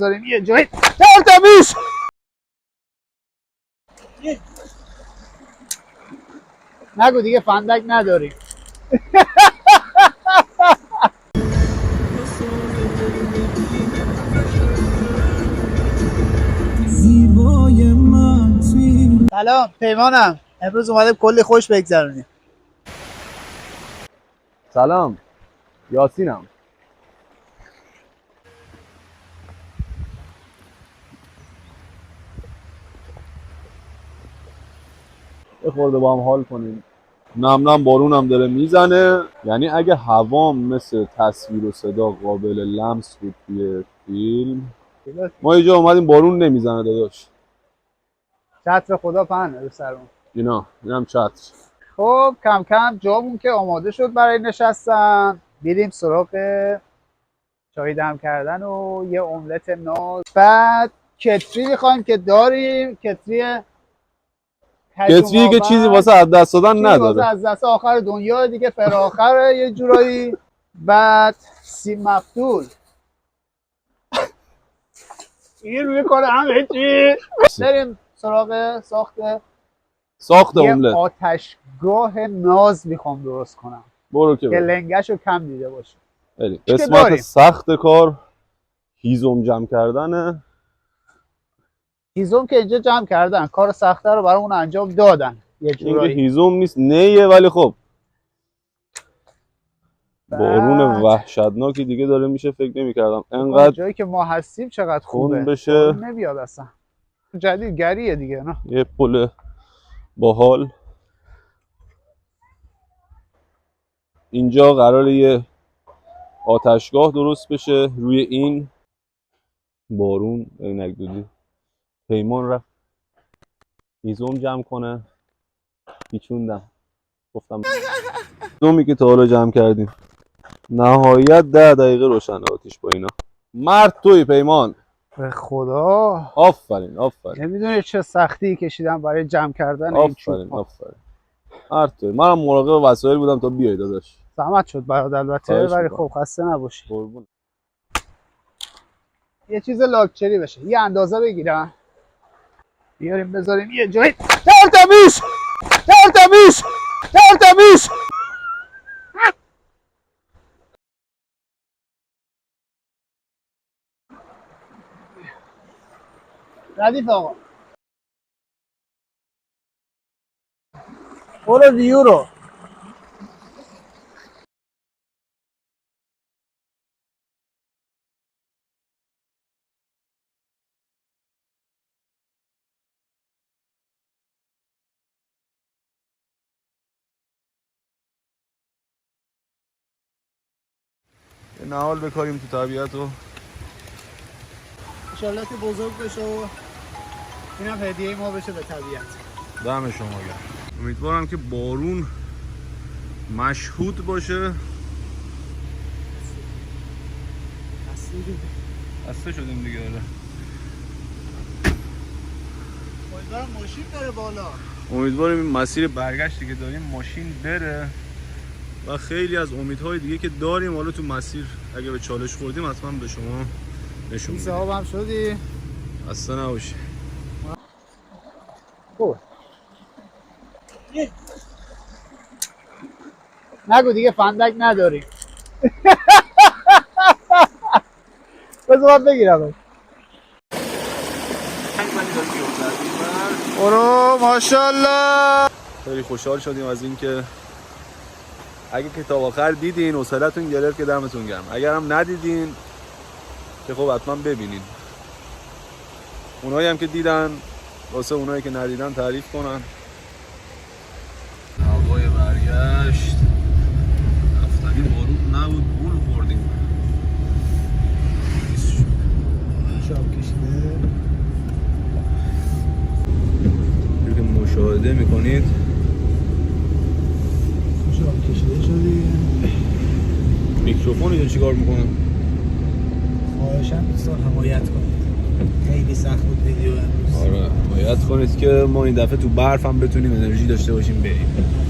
داریم یه جایی ترتمیز نگو دیگه فندک نداریم. سلام پیمانم، امروز اومدم کلی خوش بگذرونیم. سلام یاسینم. یه خورده با هم حال کنیم. نم بارونم داره میزنه، یعنی اگه هوام مثل تصویر و صدا قابل لمس بود توی فیلم، ما اینجا اومدیم بارون نمیزنه داداش. چتر خدا پهنه رو سرمون. اینم چتر. خب کم کم جامون که آماده شد برای نشستن، بریم سراغ چای دم کردن و یه املت ناز. بعد کتری میخوایم که داریم، کتری که چیزی واسه از دست دادن نداره، واسه از دست آخر دنیا دیگه، فراخره یه جورایی. بعد سیم مفتول این میکنه همه چی. بریم سراغ ساخت املت. آتشگاه ناز میخوام درست کنم. برو که لنگش رو کم دیده باشه. بریم. قسمت سخت کار هیزم جمع کردنه. هیزم که اینجا جمع کردن، کار سخته رو برامون انجام دادن یه جورایی. این هیزم نیست نیه، ولی خب بارون وحشتناکی دیگه داره میشه، فکر نمی‌کردم انقدر جایی که ما هستیم چقدر خوبه بشه. نمیاد اصلا، جدیدگریه دیگه نه. یه پل باحال اینجا قراره یه آتشگاه درست بشه روی این بارون. عینک دودی پیمان رفت هیزم جمع کنه، پیچوندم گفتم هیزمی که تا حالا جمع کردیم نهایت 10 دقیقه روشن آتیش با اینا. مرد توی پیمان، به خدا. آفرین. نمیدونی چه سختی کشیدم برای جمع کردن این چوب. آفرین. مرد توی. منم مراقب وسایل بودم تا بیای داداش. زحمت شد برات البته، ولی خب خسته نباشی. قربون. یه چیز لاکچری بشه، یه اندازه بگیرم بیاریم بذاریم یه جایی ترتمیز. ردیف آقا برو ویو رو. نهال بکاریم تو طبیعت و انشالله که بزرگ بشه و اینم هدیه ما بشه به طبیعت. دم شما گرم. امیدوارم که بارون مشهود باشه. خسته شدیم دیگه. امیدوارم ماشین بره بالا. امیدواریم این مسیر برگشتی که داریم ماشین بره و خیلی از امیدهای دیگه که داریم حالا تو مسیر اگه به چالش خوردیم حتما به شما نشون میدیم. صاحب هم شدی. خسته نباشی. خوبه. نگو دیگه فندک نداریم. بذار بگیرم. برو ماشاءالله. خیلی خوشحال شدیم از اینکه اگه که تا آخر دیدین حوصله‌تون گرفت که دمتون گرم. اگر هم ندیدین که خب حتما ببینین. اونایی هم که دیدن واسه اونایی که ندیدن تعریف کنن. هوای برگشت رفتنی بارون نبود، گول خوردیم. شاب کشیده که مشاهده میکنید شاب کشیده شدی. میکروفون اینو چیکار میکنه؟ خواهشاً دوستان حمایت کنید، خیلی سخت بود ویدیو امروز. آره حمایت کنید که ما این دفعه تو برف هم بتونیم انرژی داشته باشیم بریم.